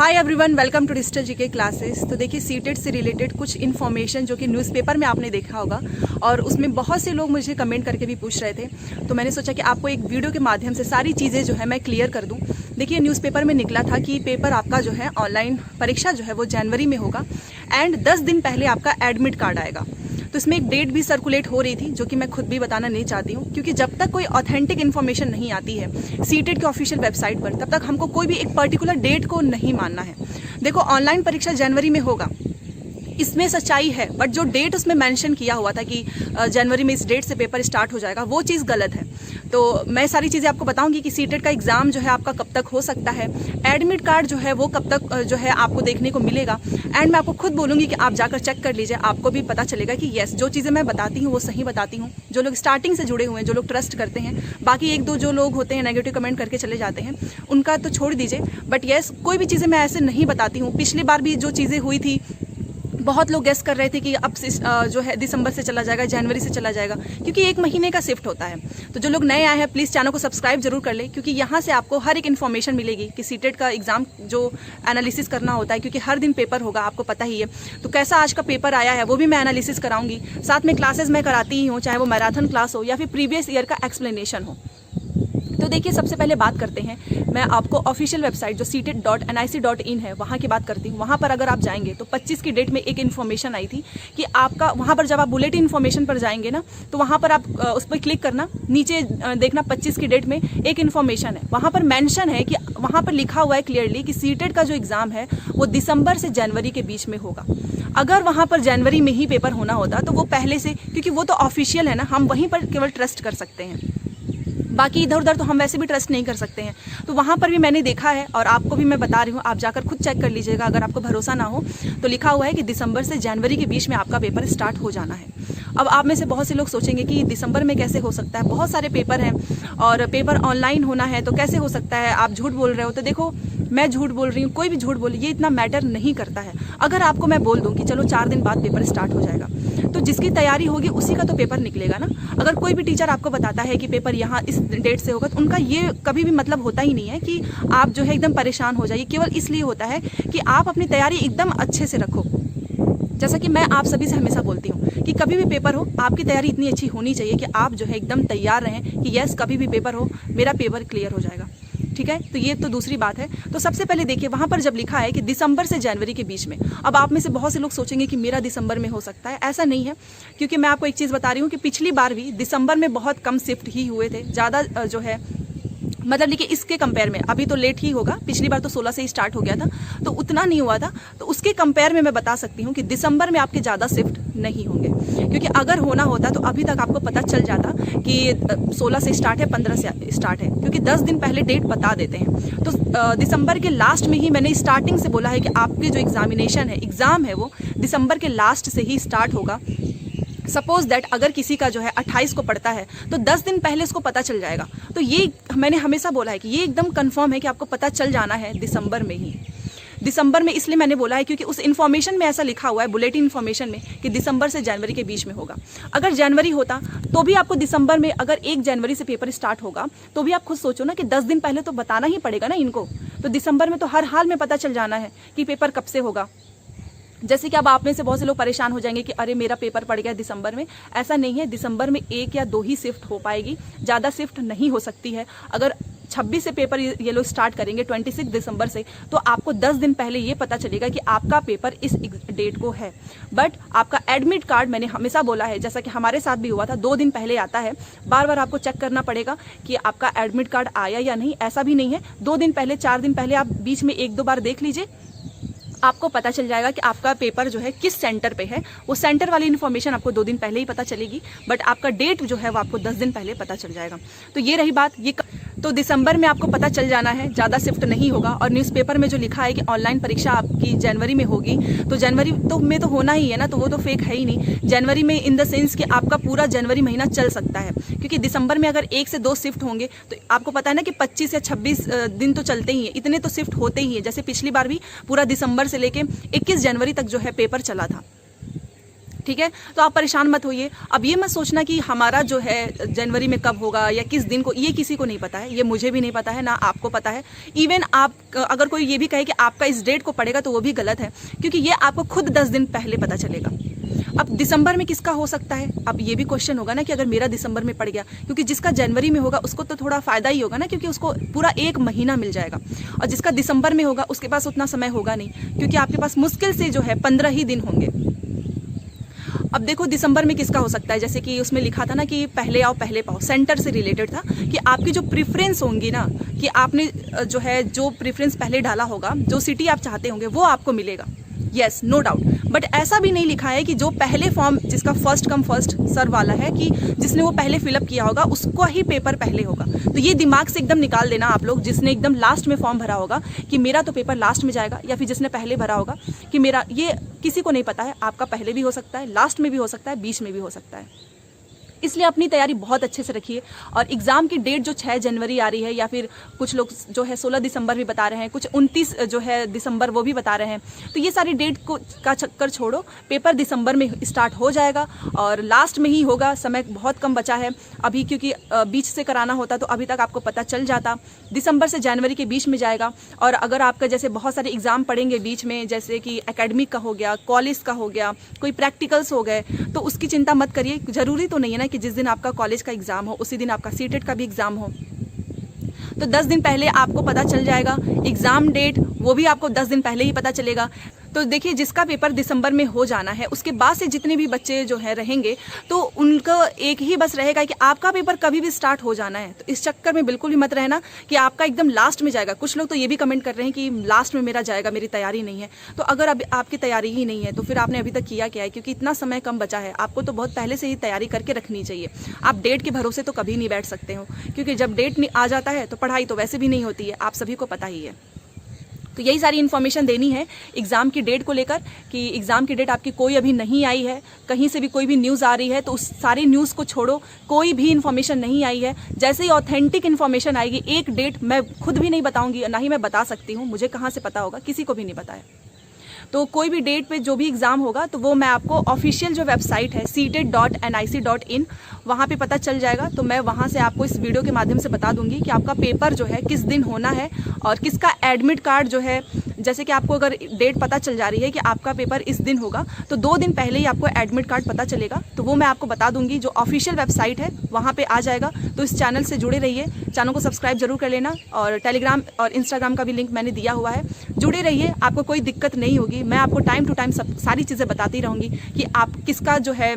Hi everyone, welcome to digital GK classes. तो देखिए, CTET से रिलेटेड कुछ इन्फॉर्मेशन जो कि न्यूज़पेपर में आपने देखा होगा और उसमें बहुत से लोग मुझे कमेंट करके भी पूछ रहे थे, तो मैंने सोचा कि आपको एक वीडियो के माध्यम से सारी चीज़ें जो है मैं क्लियर कर दूं। देखिए, न्यूज़पेपर में निकला था कि पेपर आपका जो है ऑनलाइन परीक्षा जो है वो जनवरी में होगा एंड 10 दिन पहले आपका एडमिट कार्ड आएगा। तो इसमें एक डेट भी सर्कुलेट हो रही थी जो कि मैं खुद भी बताना नहीं चाहती हूँ, क्योंकि जब तक कोई ऑथेंटिक इन्फॉर्मेशन नहीं आती है सीटेट के ऑफिशियल वेबसाइट पर, तब तक हमको कोई भी एक पर्टिकुलर डेट को नहीं मानना है। देखो, ऑनलाइन परीक्षा जनवरी में होगा, इसमें सच्चाई है, बट जो डेट उसमें मेंशन किया हुआ था कि जनवरी में इस डेट से पेपर स्टार्ट हो जाएगा, वो चीज़ गलत है। तो मैं सारी चीज़ें आपको बताऊंगी कि सीटेट का एग्ज़ाम जो है आपका कब तक हो सकता है, एडमिट कार्ड जो है वो कब तक जो है आपको देखने को मिलेगा, एंड मैं आपको खुद बोलूँगी कि आप जाकर चेक कर लीजिए, आपको भी पता चलेगा कि येस, जो चीज़ें मैं बताती हूँ वो सही बताती हूँ। जो लोग स्टार्टिंग से जुड़े हुए हैं, जो लोग ट्रस्ट करते हैं, बाकी एक दो जो लोग होते हैं नेगेटिव कमेंट करके चले जाते हैं, उनका तो छोड़ दीजिए, बट येस, कोई भी चीज़ें मैं ऐसे नहीं बताती हूँ। पिछली बार भी जो चीज़ें हुई थी, बहुत लोग गेस कर रहे थे कि अब जो है दिसंबर से चला जाएगा, जनवरी से चला जाएगा, क्योंकि एक महीने का शिफ्ट होता है। तो जो लोग नए आए हैं, प्लीज़ चैनल को सब्सक्राइब जरूर कर ले, क्योंकि यहाँ से आपको हर एक इन्फॉर्मेशन मिलेगी कि सीटेट का एग्जाम जो एनालिसिस करना होता है, क्योंकि हर दिन पेपर होगा, आपको पता ही है। तो कैसा आज का पेपर आया है वो भी मैं एनालिसिस कराऊंगी, साथ में क्लासेस मैं कराती ही हूँ, चाहे वो मैराथन क्लास हो या फिर प्रीवियस ईयर का एक्सप्लेनेशन हो। तो देखिए, सबसे पहले बात करते हैं, मैं आपको ऑफिशियल वेबसाइट जो seated.nic.in है वहाँ की बात करती हूँ। वहाँ पर अगर आप जाएंगे तो 25 की डेट में एक इन्फॉर्मेशन आई थी कि आपका वहाँ पर जब आप बुलेटिन इन्फॉर्मेशन पर जाएंगे ना, तो वहाँ पर आप उस पर क्लिक करना, नीचे देखना 25 की डेट में एक इन्फॉर्मेशन है, वहाँ पर मेंशन है कि वहाँ पर लिखा हुआ है क्लियरली कि सीटेट का जो एग्ज़ाम है वो दिसंबर से जनवरी के बीच में होगा। अगर वहाँ पर जनवरी में ही पेपर होना होता तो वो पहले से, क्योंकि वो तो ऑफिशियल है ना, हम वहीं पर केवल ट्रस्ट कर सकते हैं, बाकी इधर उधर तो हम वैसे भी ट्रस्ट नहीं कर सकते हैं। तो वहाँ पर भी मैंने देखा है और आपको भी मैं बता रही हूँ, आप जाकर खुद चेक कर लीजिएगा अगर आपको भरोसा ना हो। तो लिखा हुआ है कि दिसंबर से जनवरी के बीच में आपका पेपर स्टार्ट हो जाना है। अब आप में से बहुत से लोग सोचेंगे कि दिसंबर में कैसे हो सकता है, बहुत सारे पेपर हैं और पेपर ऑनलाइन होना है तो कैसे हो सकता है, आप झूठ बोल रहे हो। तो देखो, मैं झूठ बोल रही हूँ, कोई भी झूठ बोले, ये इतना मैटर नहीं करता है। अगर आपको मैं बोल दूँ कि चलो 4 दिन बाद पेपर स्टार्ट हो जाएगा, तो जिसकी तैयारी होगी उसी का तो पेपर निकलेगा ना। अगर कोई भी टीचर आपको बताता है कि पेपर यहाँ इस डेट से होगा, तो उनका ये कभी भी मतलब होता ही नहीं है कि आप जो है एकदम परेशान हो जाइए। केवल इसलिए होता है कि आप अपनी तैयारी एकदम अच्छे से रखो। जैसा कि मैं आप सभी से हमेशा बोलती हूँ कि कभी भी पेपर हो, आपकी तैयारी इतनी अच्छी होनी चाहिए कि आप जो है एकदम तैयार रहें कि यस, कभी भी पेपर हो, मेरा पेपर क्लियर हो जाएगा। ठीक है, तो ये तो दूसरी बात है। तो सबसे पहले देखिए, वहाँ पर जब लिखा है कि दिसंबर से जनवरी के बीच में, अब आप में से बहुत से लोग सोचेंगे कि मेरा दिसंबर में हो सकता है, ऐसा नहीं है, क्योंकि मैं आपको एक चीज़ बता रही हूँ कि पिछली बार भी दिसंबर में बहुत कम शिफ्ट ही हुए थे, ज़्यादा जो है मतलब देखिए इसके कंपेयर में, अभी तो लेट ही होगा, पिछली बार तो 16 से ही स्टार्ट हो गया था, तो उतना नहीं हुआ था। तो उसके कंपेयर में मैं बता सकती हूँ कि दिसंबर में आपके ज़्यादा शिफ्ट नहीं होंगे, क्योंकि अगर होना होता तो अभी तक आपको पता चल जाता कि 16 से स्टार्ट है, 15 से स्टार्ट है, क्योंकि 10 दिन पहले डेट बता देते हैं। तो दिसंबर के लास्ट में ही मैंने स्टार्टिंग से बोला है कि आपके जो एग्ज़ाम है वो दिसंबर के लास्ट से ही स्टार्ट होगा। सपोज दैट अगर किसी का जो है 28 को पड़ता है तो 10 दिन पहले उसको पता चल जाएगा। तो ये मैंने हमेशा बोला है कि ये एकदम कंफर्म है कि आपको पता चल जाना है दिसंबर में ही। दिसंबर में इसलिए मैंने बोला है क्योंकि उस इन्फॉर्मेशन में ऐसा लिखा हुआ है, बुलेटिन इन्फॉर्मेशन में, कि दिसंबर से जनवरी के बीच में होगा। अगर जनवरी होता तो भी आपको दिसंबर में, अगर 1 जनवरी से पेपर स्टार्ट होगा तो भी आप खुद सोचो ना कि 10 दिन पहले तो बताना ही पड़ेगा ना इनको। तो दिसंबर में तो हर हाल में पता चल जाना है कि पेपर कब से होगा। जैसे कि अब आप में से बहुत से लोग परेशान हो जाएंगे कि अरे मेरा पेपर पड़ गया दिसंबर में। ऐसा नहीं है, दिसंबर में 1 या 2 ही शिफ्ट हो पाएगी, ज़्यादा शिफ्ट नहीं हो सकती है। अगर 26 से पेपर ये लोग स्टार्ट करेंगे 26 दिसंबर से, तो आपको 10 दिन पहले ये पता चलेगा कि आपका पेपर इस डेट को है। बट आपका एडमिट कार्ड, मैंने हमेशा बोला है, जैसा कि हमारे साथ भी हुआ था, 2 दिन पहले आता है। बार बार आपको चेक करना पड़ेगा कि आपका एडमिट कार्ड आया या नहीं, ऐसा भी नहीं है। 2 दिन पहले, 4 दिन पहले आप बीच में 1-2 बार देख लीजिए, आपको पता चल जाएगा कि आपका पेपर जो है किस सेंटर पे है। वो सेंटर वाली इन्फॉर्मेशन आपको 2 दिन पहले ही पता चलेगी, बट आपका डेट जो है वो आपको 10 दिन पहले पता चल जाएगा। तो ये रही बात। तो दिसंबर में आपको पता चल जाना है, ज़्यादा शिफ्ट नहीं होगा। और न्यूज़पेपर में जो लिखा है कि ऑनलाइन परीक्षा आपकी जनवरी में होगी, तो जनवरी में तो होना ही है ना, तो वो तो फेक है ही नहीं। जनवरी में इन द सेंस कि आपका पूरा जनवरी महीना चल सकता है, क्योंकि दिसंबर में अगर 1 से 2 शिफ्ट होंगे तो आपको पता है ना कि 25 या 26 दिन तो चलते ही हैं, इतने तो शिफ्ट होते ही हैं। जैसे पिछली बार भी पूरा दिसंबर से लेके 21 जनवरी तक जो है पेपर चला था। ठीक है। तो आप परेशान मत होइए। अब ये मत सोचना कि हमारा जो है जनवरी में कब होगा या किस दिन को, ये किसी को नहीं पता है, ये मुझे भी नहीं पता है, ना आपको पता है। इवन आप अगर कोई ये भी कहे कि आपका इस डेट को पड़ेगा तो वो भी गलत है, क्योंकि ये आपको खुद 10 दिन पहले पता चलेगा। अब दिसंबर में किसका हो सकता है, अब ये भी क्वेश्चन होगा ना कि अगर मेरा दिसंबर में पड़ गया, क्योंकि जिसका जनवरी में होगा उसको तो थोड़ा फायदा ही होगा ना, क्योंकि उसको पूरा 1 महीना मिल जाएगा। और जिसका दिसंबर में होगा उसके पास उतना समय होगा नहीं, क्योंकि आपके पास मुश्किल से जो है 15 ही दिन होंगे। अब देखो दिसंबर में किसका हो सकता है, जैसे कि उसमें लिखा था ना कि पहले आओ पहले पाओ, सेंटर से रिलेटेड था कि आपकी जो प्रेफरेंस होंगी ना, कि आपने जो है जो प्रेफरेंस पहले डाला होगा, जो सिटी आप चाहते होंगे वो आपको मिलेगा। Yes, no doubt. बट ऐसा भी नहीं लिखा है कि जो पहले फॉर्म जिसका फर्स्ट कम फर्स्ट सर्व वाला है, कि जिसने वो पहले फिलअप किया होगा उसको ही पेपर पहले होगा। तो ये दिमाग से एकदम निकाल देना आप लोग, जिसने एकदम लास्ट में फॉर्म भरा होगा कि मेरा तो पेपर लास्ट में जाएगा, या फिर जिसने पहले भरा होगा कि मेरा, ये किसी को नहीं पता है। आपका पहले भी हो सकता है, लास्ट में भी हो सकता है, बीच में भी हो सकता है। इसलिए अपनी तैयारी बहुत अच्छे से रखिए। और एग्ज़ाम की डेट जो 6 जनवरी आ रही है, या फिर कुछ लोग जो है 16 दिसंबर भी बता रहे हैं, कुछ 29 जो है दिसंबर वो भी बता रहे हैं। तो ये सारी डेट को का चक्कर छोड़ो, पेपर दिसंबर में स्टार्ट हो जाएगा और लास्ट में ही होगा। समय बहुत कम बचा है अभी, क्योंकि बीच से कराना होता तो अभी तक आपको पता चल जाता। दिसंबर से जनवरी के बीच में जाएगा। और अगर आपका जैसे बहुत सारे एग्ज़ाम पढ़ेंगे बीच में, जैसे कि एकेडमिक का हो गया, कॉलेज का हो गया, कोई प्रैक्टिकल्स हो गए, तो उसकी चिंता मत करिए। ज़रूरी तो नहीं है ना कि जिस दिन आपका कॉलेज का एग्जाम हो उसी दिन आपका सीटेट का भी एग्जाम हो। तो 10 दिन पहले आपको पता चल जाएगा। एग्जाम डेट वो भी आपको 10 दिन पहले ही पता चलेगा। तो देखिए, जिसका पेपर दिसंबर में हो जाना है उसके बाद से जितने भी बच्चे जो है रहेंगे, तो उनका एक ही बस रहेगा कि आपका पेपर कभी भी स्टार्ट हो जाना है। तो इस चक्कर में बिल्कुल भी मत रहना कि आपका एकदम लास्ट में जाएगा। कुछ लोग तो ये भी कमेंट कर रहे हैं कि लास्ट में मेरा जाएगा, मेरी तैयारी नहीं है। तो अगर अब आपकी तैयारी ही नहीं है तो फिर आपने अभी तक किया क्या है, क्योंकि इतना समय कम बचा है। आपको तो बहुत पहले से ही तैयारी करके रखनी चाहिए। आप डेट के भरोसे तो कभी नहीं बैठ सकते हो, क्योंकि जब डेट आ जाता है तो पढ़ाई तो वैसे भी नहीं होती है, आप सभी को पता ही है। तो यही सारी इन्फॉर्मेशन देनी है एग्ज़ाम की डेट को लेकर, कि एग्ज़ाम की डेट आपकी कोई अभी नहीं आई है। कहीं से भी कोई भी न्यूज़ आ रही है तो उस सारी न्यूज़ को छोड़ो, कोई भी इन्फॉर्मेशन नहीं आई है। जैसे ही ऑथेंटिक इन्फॉर्मेशन आएगी, एक डेट मैं खुद भी नहीं बताऊंगी, ना ही मैं बता सकती हूँ, मुझे कहाँ से पता होगा, किसी को भी नहीं पता है। तो कोई भी डेट पे जो भी एग्ज़ाम होगा तो वो मैं आपको ऑफिशियल जो वेबसाइट है seated.nic.in, वहाँ पे पता चल जाएगा। तो मैं वहाँ से आपको इस वीडियो के माध्यम से बता दूंगी कि आपका पेपर जो है किस दिन होना है, और किसका एडमिट कार्ड जो है, जैसे कि आपको अगर डेट पता चल जा रही है कि आपका पेपर इस दिन होगा, तो 2 दिन पहले ही आपको एडमिट कार्ड पता चलेगा। तो वो मैं आपको बता दूंगी, जो ऑफिशियल वेबसाइट है वहाँ पे आ जाएगा। तो इस चैनल से जुड़े रहिए, चैनल को सब्सक्राइब जरूर कर लेना, और टेलीग्राम और इंस्टाग्राम का भी लिंक मैंने दिया हुआ है। जुड़े रहिए, आपको कोई दिक्कत नहीं होगी। मैं आपको टाइम टू टाइम सारी चीज़ें बताती रहूँगी कि आप किसका जो है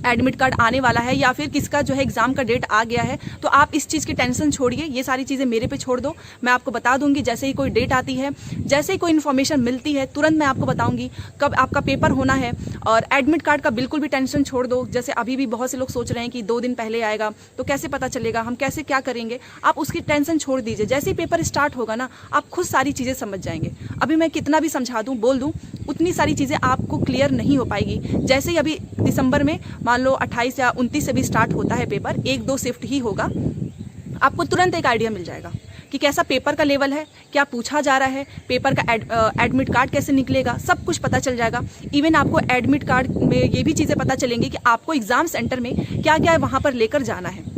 एडमिट कार्ड आने वाला है, या फिर किसका जो है एग्जाम का डेट आ गया है। तो आप इस चीज़ की टेंशन छोड़िए, ये सारी चीज़ें मेरे पे छोड़ दो। मैं आपको बता दूंगी जैसे ही कोई डेट आती है, जैसे ही कोई इन्फॉर्मेशन मिलती है, तुरंत मैं आपको बताऊंगी कब आपका पेपर होना है। और एडमिट कार्ड का बिल्कुल भी टेंशन छोड़ दो। जैसे अभी भी बहुत से लोग सोच रहे हैं कि 2 दिन पहले आएगा तो कैसे पता चलेगा, हम कैसे क्या करेंगे, आप उसकी टेंशन छोड़ दीजिए। जैसे ही पेपर स्टार्ट होगा ना, आप खुद सारी चीज़ें समझ जाएंगे। अभी मैं कितना भी समझा दूँ, बोल दूँ, उतनी सारी चीज़ें आपको क्लियर नहीं हो पाएगी। जैसे ही अभी दिसंबर में मान लो 28 या 29 से भी स्टार्ट होता है पेपर, 1-2 शिफ्ट ही होगा, आपको तुरंत एक आइडिया मिल जाएगा कि कैसा पेपर का लेवल है, क्या पूछा जा रहा है, पेपर का एडमिट कार्ड कैसे निकलेगा, सब कुछ पता चल जाएगा। इवन आपको एडमिट कार्ड में ये भी चीज़ें पता चलेंगी कि आपको एग्ज़ाम सेंटर में क्या क्या वहाँ पर लेकर जाना है।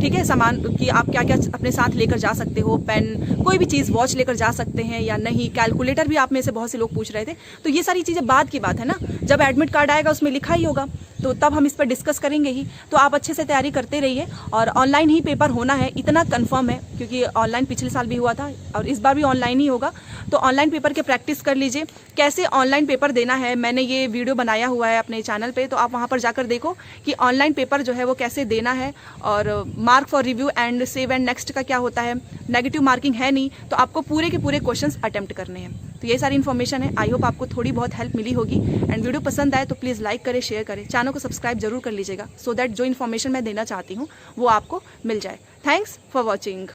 ठीक है, सामान कि आप क्या क्या अपने साथ लेकर जा सकते हो, पेन, कोई भी चीज़, वॉच लेकर जा सकते हैं या नहीं, कैलकुलेटर भी आप में से बहुत से लोग पूछ रहे थे। तो ये सारी चीज़ें बाद की बात है ना, जब एडमिट कार्ड आएगा उसमें लिखा ही होगा, तो तब हम इस पर डिस्कस करेंगे ही। तो आप अच्छे से तैयारी करते रहिए, और ऑनलाइन ही पेपर होना है, इतना कंफर्म है, क्योंकि ऑनलाइन पिछले साल भी हुआ था और इस बार भी ऑनलाइन ही होगा। तो ऑनलाइन पेपर के प्रैक्टिस कर लीजिए, कैसे ऑनलाइन पेपर देना है। मैंने ये वीडियो बनाया हुआ है अपने चैनल पे, तो आप वहाँ पर जाकर देखो कि ऑनलाइन पेपर जो है वो कैसे देना है, और mark for review and save and next का क्या होता है, नेगेटिव मार्किंग है नहीं, तो आपको पूरे के पूरे क्वेश्चंस अटेम्प्ट करने हैं। तो ये सारी इन्फॉर्मेशन है, आई होप आपको थोड़ी बहुत हेल्प मिली होगी। एंड वीडियो पसंद आए तो प्लीज़ लाइक करें, शेयर करें, चैनल को सब्सक्राइब जरूर कर लीजिएगा, सो दैट जो इन्फॉर्मेशन मैं देना चाहती हूँ वो आपको मिल जाए। Thanks for watching.